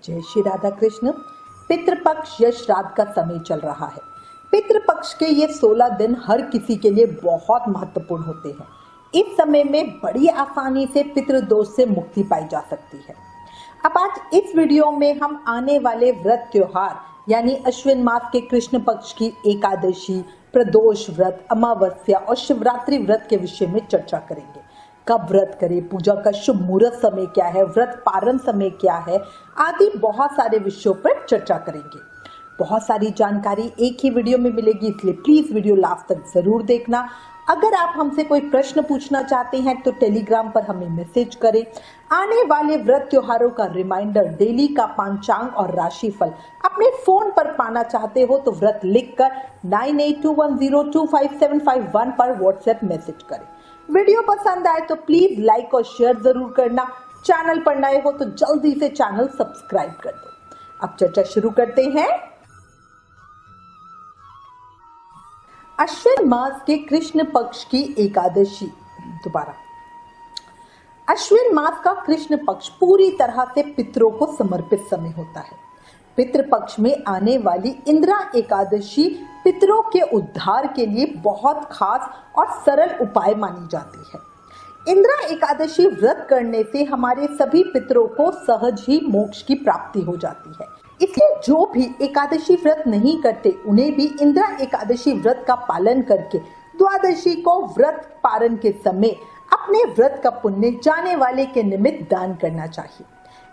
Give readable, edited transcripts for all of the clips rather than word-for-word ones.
जय श्री राधा कृष्ण। पितृपक्ष या श्राद्ध का समय चल रहा है। पितृपक्ष के ये 16 दिन हर किसी के लिए बहुत महत्वपूर्ण होते हैं। इस समय में बड़ी आसानी से पितृदोष से मुक्ति पाई जा सकती है। अब आज इस वीडियो में हम आने वाले व्रत त्योहार यानी अश्विन मास के कृष्ण पक्ष की एकादशी, प्रदोष व्रत, अमावस्या और शिवरात्रि व्रत के विषय में चर्चा करेंगे। कब व्रत करें, पूजा का शुभ मुहूर्त समय क्या है, व्रत पारण समय क्या है, आदि बहुत सारे विषयों पर चर्चा करेंगे। बहुत सारी जानकारी एक ही वीडियो में मिलेगी, इसलिए प्लीज वीडियो लास्ट तक जरूर देखना। अगर आप हमसे कोई प्रश्न पूछना चाहते हैं तो टेलीग्राम पर हमें मैसेज करें। आने वाले व्रत त्योहारों का रिमाइंडर, डेली का पंचांग और राशिफल अपने फोन पर पाना चाहते हो तो व्रत लिखकर 9821025751 पर व्हाट्सएप मैसेज करें। वीडियो पसंद आए तो प्लीज लाइक और शेयर जरूर करना। चैनल पर नए हो तो जल्दी से चैनल सब्सक्राइब कर दो। अब चर्चा शुरू करते हैं। अश्विन मास के कृष्ण पक्ष की एकादशी। अश्विन मास का कृष्ण पक्ष पूरी तरह से पितरों को समर्पित समय होता है। पितृपक्ष में आने वाली इंदिरा एकादशी पितरों के उद्धार के लिए बहुत खास और सरल उपाय मानी जाती है। इंदिरा एकादशी व्रत करने से हमारे सभी पितरों को सहज ही मोक्ष की प्राप्ति हो जाती है। इसलिए जो भी एकादशी व्रत नहीं करते उन्हें भी इंदिरा एकादशी व्रत का पालन करके द्वादशी को व्रत पारण के समय अपने व्रत का पुण्य जाने वाले के निमित्त दान करना चाहिए।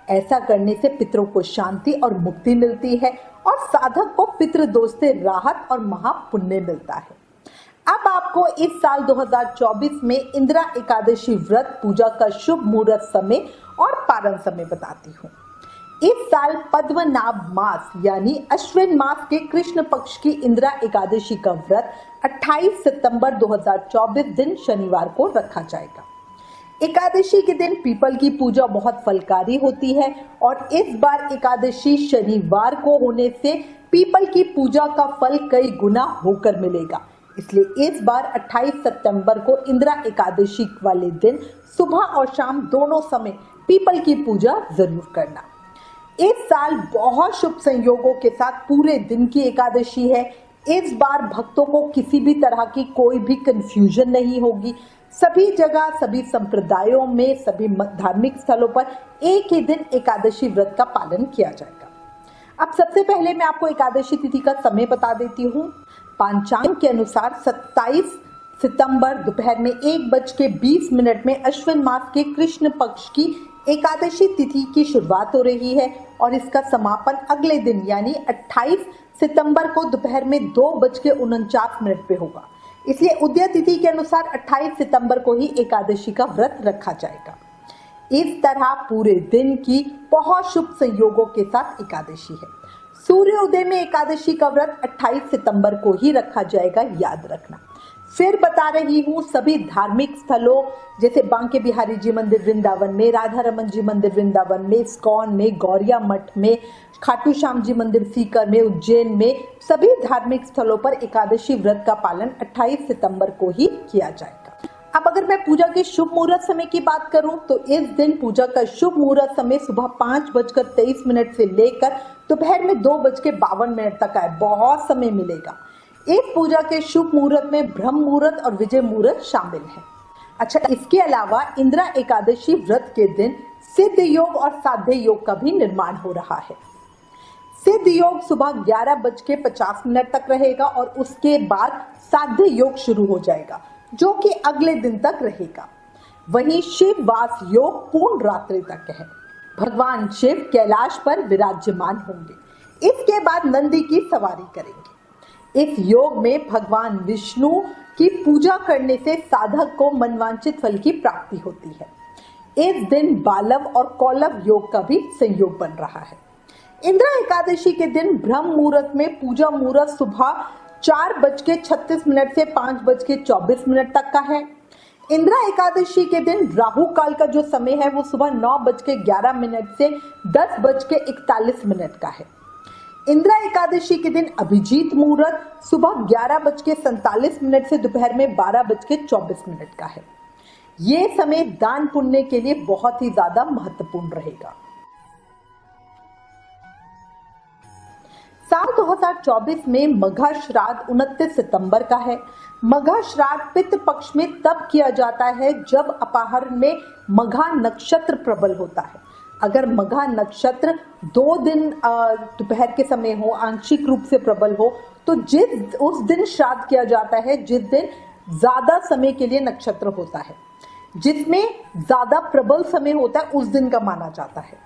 ऐसा करने से पितरों को शांति और मुक्ति मिलती है और साधक को पितृदोष से राहत और महापुण्य मिलता है। अब आपको इस साल 2024 में इंदिरा एकादशी व्रत पूजा का शुभ मुहूर्त समय और पारण समय बताती हूँ। इस साल पद्मनाभ मास यानी अश्विन मास के कृष्ण पक्ष की इंदिरा एकादशी का व्रत 28 सितंबर 2024 दिन शनिवार को रखा जाएगा। एकादशी के दिन पीपल की पूजा बहुत फलकारी होती है और इस बार एकादशी शनिवार को होने से पीपल की पूजा का फल कई गुना होकर मिलेगा। इसलिए इस बार 28 सितंबर को इंदिरा एकादशी वाले दिन सुबह और शाम दोनों समय पीपल की पूजा जरूर करना। इस साल बहुत शुभ संयोगों के साथ पूरे दिन की एकादशी है। इस बार भक्तों को किसी भी तरह की कोई भी कंफ्यूजन नहीं होगी। सभी जगह, सभी संप्रदायों में, सभी धार्मिक स्थलों पर एक ही दिन एकादशी व्रत का पालन किया जाएगा। अब सबसे पहले मैं आपको एकादशी तिथि का समय बता देती हूँ। पंचांग के अनुसार 27 सितंबर दोपहर में 1:20 में अश्विन मास के कृष्ण पक्ष की एकादशी तिथि की शुरुआत हो रही है और इसका समापन अगले दिन यानी 28 सितंबर को दोपहर में 2:49 पे होगा। इसलिए उदय तिथि के अनुसार 28 सितंबर को ही एकादशी का व्रत रखा जाएगा। इस तरह पूरे दिन की बहुत शुभ संयोगों के साथ एकादशी है। सूर्योदय में एकादशी का व्रत 28 सितंबर को ही रखा जाएगा, याद रखना। फिर बता रही हूँ, सभी धार्मिक स्थलों जैसे बांके बिहारी जी मंदिर वृंदावन में, राधा रमन जी मंदिर वृंदावन में, इस्कॉन में, गौरिया मठ में, खाटू श्याम जी मंदिर सीकर में, उज्जैन में, सभी धार्मिक स्थलों पर एकादशी व्रत का पालन 28 सितंबर को ही किया जाएगा। अब अगर मैं पूजा के शुभ मुहूर्त समय की बात करूं तो इस दिन पूजा का शुभ मुहूर्त समय सुबह 5:23 से लेकर दोपहर में 2:52 तक है। बहुत समय मिलेगा। इस पूजा के शुभ मुहूर्त में ब्रह्म मुहूर्त और विजय मुहूर्त शामिल है। अच्छा, इसके अलावा इंदिरा एकादशी व्रत के दिन सिद्ध योग और साध्य योग का भी निर्माण हो रहा है। सिद्ध योग सुबह 11:50 तक रहेगा और उसके बाद साध्य योग शुरू हो जाएगा जो कि अगले दिन तक रहेगा। वहीं शिव वास योग पूर्ण रात्रि तक है। भगवान शिव कैलाश पर विराजमान होंगे। इसके बाद नंदी की सवारी करेंगे। इस योग में भगवान विष्णु की पूजा करने से साधक को मनवांछित फल की प्राप्ति होती है। इस दिन बालव और कौलव योग का भी संयोग बन रहा है। इंदिरा एकादशी के दिन ब्रह्म मुहूर्त में पूजा मुहूर्त सुबह 4:36 से 5:24 तक का है। इंदिरा एकादशी के दिन राहु काल का जो समय है वो सुबह 9:11 से 10:41 का है। इंदिरा एकादशी के दिन अभिजीत मुहूर्त सुबह 11:47 से दोपहर में 12:24 का है। ये समय दान पुण्य के लिए बहुत ही ज्यादा महत्वपूर्ण रहेगा। साल 2024 में मघा श्राद्ध 29 सितंबर का है। मघा श्राद्ध पितृ पक्ष में तब किया जाता है जब अपराह्न में मघा नक्षत्र प्रबल होता है। अगर मघा नक्षत्र 2 दिन दोपहर के समय हो, आंशिक रूप से प्रबल हो, तो उस दिन श्राद्ध किया जाता है जिस दिन ज्यादा समय के लिए नक्षत्र होता है, जिसमें ज्यादा प्रबल समय होता है, उस दिन का माना जाता है।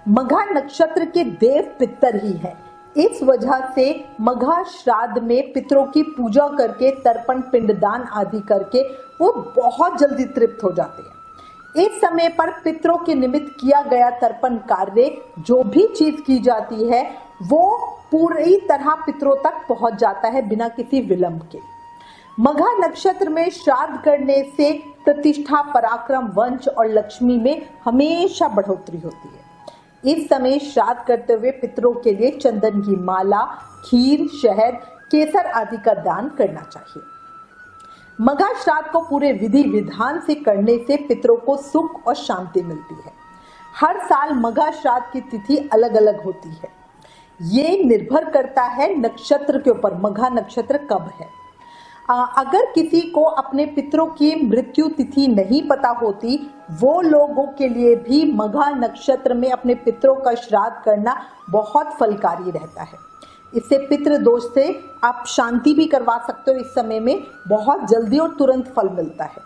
मघा नक्षत्र के देव पितर ही है। इस वजह से मघा श्राद्ध में पितरों की पूजा करके, तर्पण, पिंडदान आदि करके वो बहुत जल्दी तृप्त हो जाते हैं। इस समय पर पितरों के निमित्त किया गया तर्पण कार्य, जो भी चीज की जाती है, वो पूरी तरह पितरों तक पहुंच जाता है बिना किसी विलंब के। मघा नक्षत्र में श्राद्ध करने से प्रतिष्ठा, पराक्रम, वंश और लक्ष्मी में हमेशा बढ़ोतरी होती है। इस समय श्राद्ध करते हुए पितरों के लिए चंदन की माला, खीर, शहद, केसर आदि का दान करना चाहिए। मघा श्राद्ध को पूरे विधि विधान से करने से पितरों को सुख और शांति मिलती है। हर साल मघा श्राद्ध की तिथि अलग अलग होती है। ये निर्भर करता है नक्षत्र के ऊपर, मघा नक्षत्र कब है। अगर किसी को अपने पितरों की मृत्यु तिथि नहीं पता होती, वो लोगों के लिए भी मघा नक्षत्र में अपने पितरों का श्राद्ध करना बहुत फलकारी रहता है। इससे पितृ दोष से आप शांति भी करवा सकते हो। इस समय में बहुत जल्दी और तुरंत फल मिलता है।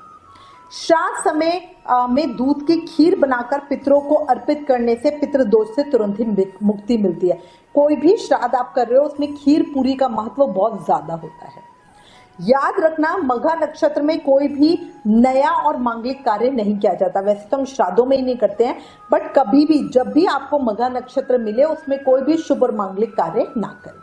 श्राद्ध समय में दूध की खीर बनाकर पितरों को अर्पित करने से पितृ दोष से तुरंत ही मुक्ति मिलती है। कोई भी श्राद्ध आप कर रहे हो, उसमें खीर पूरी का महत्व बहुत ज्यादा होता है। याद रखना, मघा नक्षत्र में कोई भी नया और मांगलिक कार्य नहीं किया जाता। वैसे तो हम श्राद्धों में ही नहीं करते हैं, बट कभी भी जब भी आपको मघा नक्षत्र मिले, उसमें कोई भी शुभ और मांगलिक कार्य ना करें।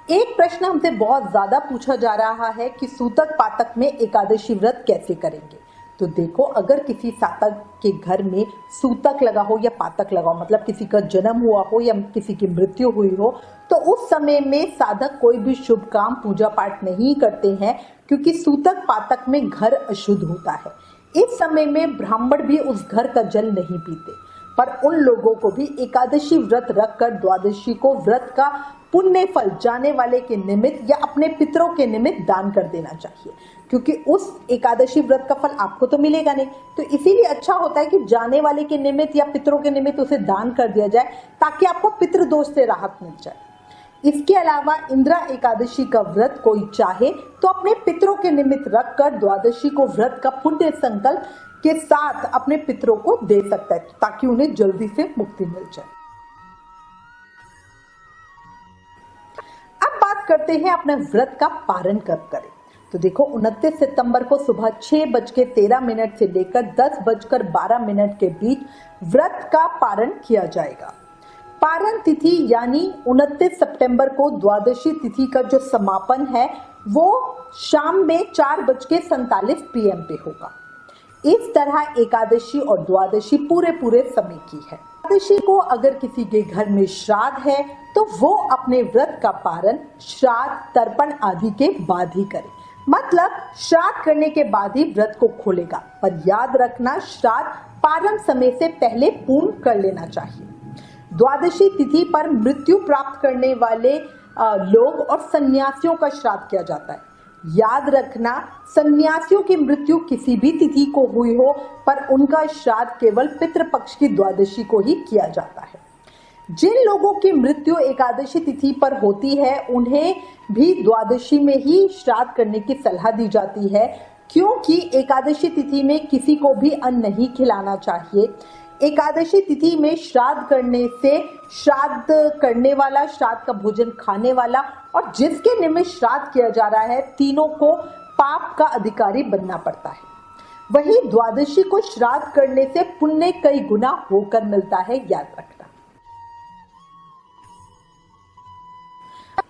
एक प्रश्न हमसे बहुत ज्यादा पूछा जा रहा है कि सूतक पातक में एकादशी व्रत कैसे करेंगे। तो देखो, अगर किसी सातक के घर में सूतक लगा हो या पातक लगा हो, मतलब किसी का जन्म हुआ हो या किसी की मृत्यु हुई हो, तो उस समय में साधक कोई भी शुभ काम, पूजा पाठ नहीं करते हैं, क्योंकि सूतक पातक में घर अशुद्ध होता है। इस समय में ब्राह्मण भी उस घर का जल नहीं पीते। पर उन लोगों को भी एकादशी व्रत रखकर द्वादशी को व्रत का पुण्य फल जाने वाले के निमित्त या अपने पितरों के निमित्त दान कर देना चाहिए, क्योंकि उस एकादशी व्रत का फल आपको तो मिलेगा नहीं। तो इसीलिए अच्छा होता है कि जाने वाले के निमित्त या पितरों के निमित्त उसे दान कर दिया जाए, ताकि आपको पितृदोष से राहत मिल जाए। इसके अलावा इंदिरा एकादशी का व्रत कोई चाहे तो अपने पितरों के निमित्त रखकर द्वादशी को व्रत का पुण्य संकल्प के साथ अपने पितरों को दे सकता है, ताकि उन्हें जल्दी से मुक्ति मिल जाए। अब बात करते हैं अपने व्रत का पारण कब करें। तो देखो, 29 सितंबर को सुबह 6:13 से लेकर 10:12 के बीच व्रत का पारण किया जाएगा। पारण तिथि यानी 29 सितंबर को द्वादशी तिथि का जो समापन है, वो शाम में 4:47 PM पे होगा। इस तरह एकादशी और द्वादशी पूरे समय की है। एकादशी को अगर किसी के घर में श्राद्ध है, तो वो अपने व्रत का पारण श्राद्ध, तर्पण आदि के बाद ही करे। मतलब श्राद्ध करने के बाद ही व्रत को खोलेगा। पर याद रखना, श्राद्ध पारण समय से पहले पूर्ण कर लेना चाहिए। द्वादशी तिथि पर मृत्यु प्राप्त करने वाले लोग और सन्यासियों का श्राद्ध किया जाता है। याद रखना, सन्यासियों की मृत्यु किसी भी तिथि को हुई हो, पर उनका श्राद्ध केवल पितृपक्ष की द्वादशी को ही किया जाता है। जिन लोगों की मृत्यु एकादशी तिथि पर होती है, उन्हें भी द्वादशी में ही श्राद्ध करने की सलाह दी जाती है, क्योंकि एकादशी तिथि में किसी को भी अन्न नहीं खिलाना चाहिए। एकादशी तिथि में श्राद्ध करने से श्राद्ध करने वाला, श्राद्ध का भोजन खाने वाला और जिसके निमित्त श्राद्ध किया जा रहा है, तीनों को पाप का अधिकारी बनना पड़ता है। वहीं द्वादशी को श्राद्ध करने से पुण्य कई गुना होकर मिलता है, याद रखना।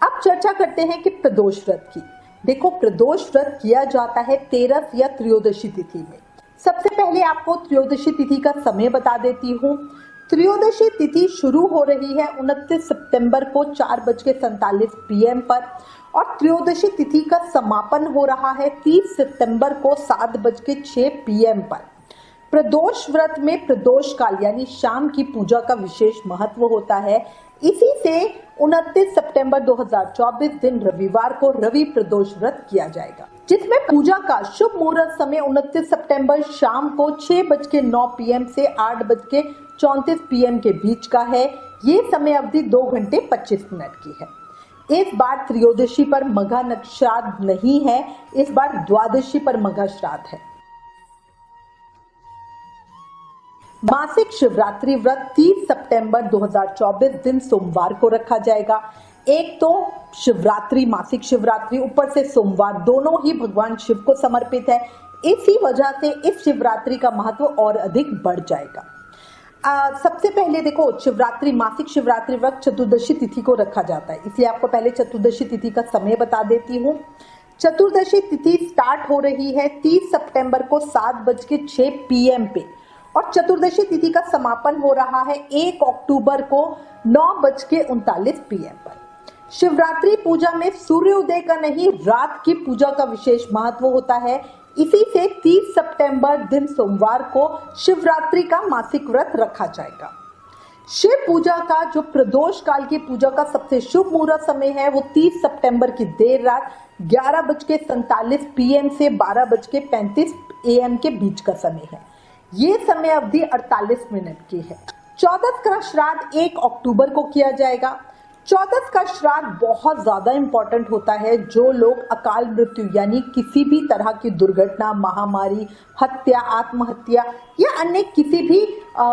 अब चर्चा करते हैं कि प्रदोष व्रत की। देखो, प्रदोष व्रत किया जाता है 13 या त्रयोदशी तिथि में। सबसे पहले आपको त्रयोदशी तिथि का समय बता देती हूँ। त्रयोदशी तिथि शुरू हो रही है 29 सितंबर को 4:47 PM पर, और त्रयोदशी तिथि का समापन हो रहा है 30 सितंबर को 7:06 PM पर। प्रदोष व्रत में प्रदोष काल यानी शाम की पूजा का विशेष महत्व होता है। इसी से 29 सितंबर 2024 दिन रविवार को रवि प्रदोष व्रत किया जाएगा, जिसमें पूजा का शुभ मुहूर्त समय 29 सितंबर शाम को 6:09 PM से 8:34 PM के बीच का है। ये समय अवधि 2 घंटे 25 मिनट की है। इस बार त्रयोदशी पर मघा नक्षत्र नहीं है, इस बार द्वादशी पर मघा श्राद्ध है। मासिक शिवरात्रि व्रत 30 सितंबर 2024 दिन सोमवार को रखा जाएगा। एक तो शिवरात्रि, मासिक शिवरात्रि, ऊपर से सोमवार, दोनों ही भगवान शिव को समर्पित है। इसी वजह से इस शिवरात्रि का महत्व और अधिक बढ़ जाएगा। सबसे पहले देखो, शिवरात्रि, मासिक शिवरात्रि व्रत चतुर्दशी तिथि को रखा जाता है, इसलिए आपको पहले चतुर्दशी तिथि का समय बता देती हूँ। चतुर्दशी तिथि स्टार्ट हो रही है 30 सितंबर को 7:06 PM पे और चतुर्दशी तिथि का समापन हो रहा है 1 अक्टूबर को 9:39 PM पर। शिवरात्रि पूजा में सूर्योदय का नहीं, रात की पूजा का विशेष महत्व होता है। इसी से 30 सितंबर दिन सोमवार को शिवरात्रि का मासिक व्रत रखा जाएगा। शिव पूजा का जो प्रदोष काल की पूजा का सबसे शुभ मुहूर्त समय है वो 30 सितंबर की देर रात 11:47 PM से 12:35 AM के बीच का समय है। ये समय अवधि 48 मिनट की है। चौदस का श्राद्ध 1 अक्टूबर को किया जाएगा। चौदस का श्राद्ध बहुत ज्यादा इंपॉर्टेंट होता है। जो लोग अकाल मृत्यु यानी किसी भी तरह की दुर्घटना, महामारी, हत्या, आत्महत्या या अन्य किसी भी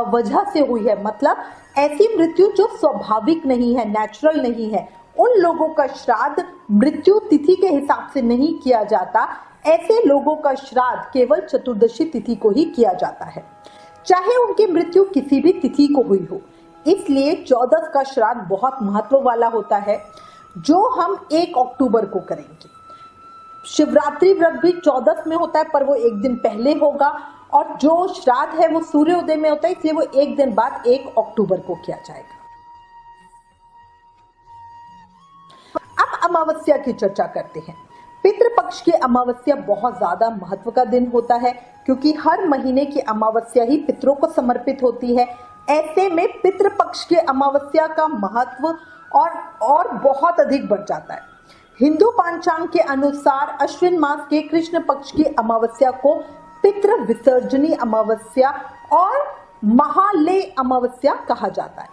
वजह से हुई है, मतलब ऐसी मृत्यु जो स्वाभाविक नहीं है, नेचुरल नहीं है, उन लोगों का श्राद्ध मृत्यु तिथि के हिसाब से नहीं किया जाता। ऐसे लोगों का श्राद्ध केवल चतुर्दशी तिथि को ही किया जाता है, चाहे उनकी मृत्यु किसी भी तिथि को हुई हो। इसलिए चौदस का श्राद्ध बहुत महत्व वाला होता है, जो हम 1 अक्टूबर को करेंगे। शिवरात्रि व्रत भी चौदस में होता है, पर वो एक दिन पहले होगा, और जो श्राद्ध है वो सूर्योदय में होता है, इसलिए वो एक दिन बाद 1 अक्टूबर को किया जाएगा। अब अमावस्या की चर्चा करते हैं। पितृपक्ष की अमावस्या बहुत ज्यादा महत्व का दिन होता है, क्योंकि हर महीने की अमावस्या ही पितरों को समर्पित होती है। ऐसे में पितृपक्ष की अमावस्या का महत्व और बहुत अधिक बढ़ जाता है। हिंदू पंचांग के अनुसार अश्विन मास के कृष्ण पक्ष की अमावस्या को पितृ विसर्जनी अमावस्या और महालय अमावस्या कहा जाता है।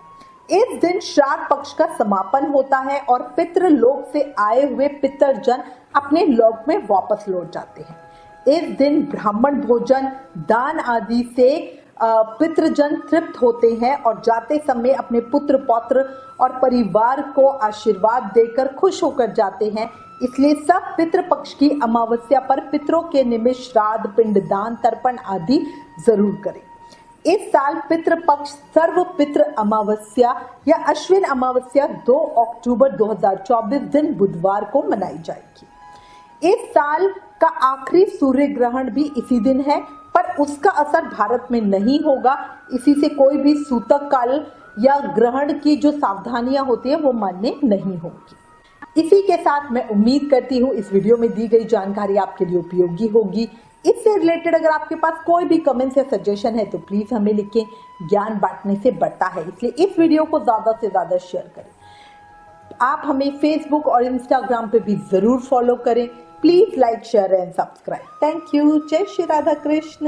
इस दिन श्राद्ध पक्ष का समापन होता है और पितृलोक से आए हुए पितरजन अपने लोक में वापस लौट जाते हैं। इस दिन ब्राह्मण भोजन, दान आदि से पितृजन तृप्त होते हैं और जाते समय अपने पुत्र पौत्र और परिवार को आशीर्वाद देकर खुश होकर जाते हैं। इसलिए सब पितृपक्ष की अमावस्या पर पितरों के निमित्त श्राद्ध, पिंडदान, तर्पण आदि जरूर करें। इस साल पितृपक्ष सर्व पितृ अमावस्या या अश्विन अमावस्या 2 अक्टूबर 2024 दिन बुधवार को मनाई जाएगी। इस साल का आखिरी सूर्य ग्रहण भी इसी दिन है, पर उसका असर भारत में नहीं होगा। इसी से कोई भी सूतक काल या ग्रहण की जो सावधानियां होती है वो मान्य नहीं होगी। इसी के साथ मैं उम्मीद करती हूँ इस वीडियो में दी गई जानकारी आपके लिए उपयोगी होगी। इससे रिलेटेड अगर आपके पास कोई भी कमेंट्स या सजेशन है तो प्लीज हमें लिखें। ज्ञान बांटने से बढ़ता है, इसलिए इस वीडियो को ज्यादा से ज्यादा शेयर करें। आप हमें फेसबुक और इंस्टाग्राम पे भी जरूर फॉलो करें। Please like, share and subscribe. Thank you. जय श्री राधा कृष्ण।